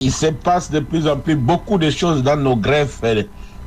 Il se passe de plus en plus beaucoup de choses dans nos greffes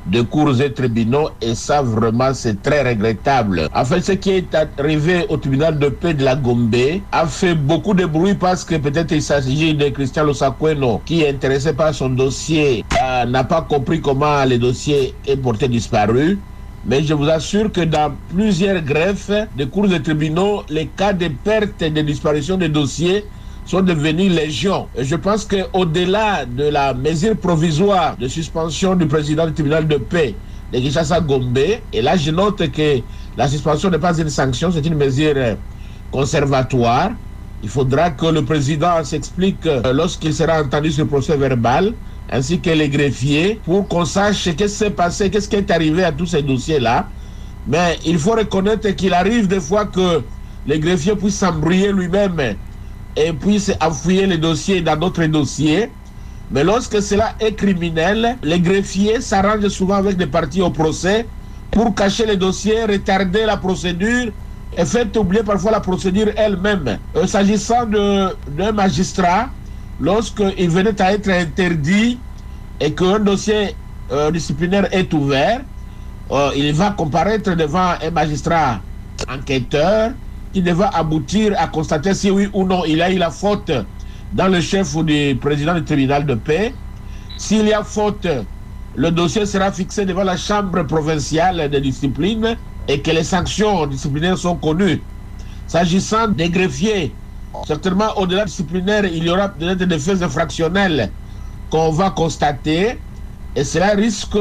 de cours et tribunaux et ça vraiment c'est très regrettable. En fait, ce qui est arrivé au tribunal de paix de la Gombe a fait beaucoup de bruit parce que peut-être il s'agit de Christian Losakweno qui est intéressé par son dossier, n'a pas compris comment le dossier est porté disparu. Mais je vous assure que dans plusieurs greffes de cours et tribunaux, les cas de perte et de disparition des dossiers sont devenus légion. Et je pense qu'au-delà de la mesure provisoire de suspension du président du tribunal de paix de Kinshasa Gombe, et là je note que la suspension n'est pas une sanction, c'est une mesure conservatoire. Il faudra que le président s'explique lorsqu'il sera entendu sur le procès verbal, ainsi que les greffiers, pour qu'on sache ce qui s'est passé, qu'est-ce qui est arrivé à tous ces dossiers-là. Mais il faut reconnaître qu'il arrive des fois que les greffiers puissent s'embrouiller lui-même et puisse enfouir les dossiers dans d'autres dossiers. Mais lorsque cela est criminel, les greffiers s'arrangent souvent avec des parties au procès pour cacher les dossiers, retarder la procédure et faire oublier parfois la procédure elle-même. S'agissant d'un magistrat, lorsqu'il venait à être interdit et qu'un dossier disciplinaire est ouvert, il va comparaître devant un magistrat enquêteur qui devra aboutir à constater si oui ou non il a eu la faute dans le chef ou du président du tribunal de paix. S'il y a faute, le dossier sera fixé devant la chambre provinciale de discipline et que les sanctions disciplinaires sont connues. S'agissant des greffiers, certainement au-delà disciplinaire, il y aura peut-être des faits infractionnels qu'on va constater et cela risque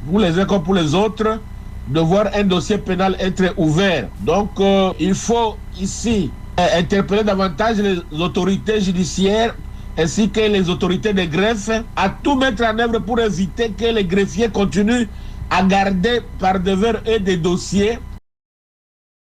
pour les uns comme pour les autres de voir un dossier pénal être ouvert. Donc, il faut ici interpeller davantage les autorités judiciaires ainsi que les autorités de greffe à tout mettre en œuvre pour éviter que les greffiers continuent à garder par devers eux des dossiers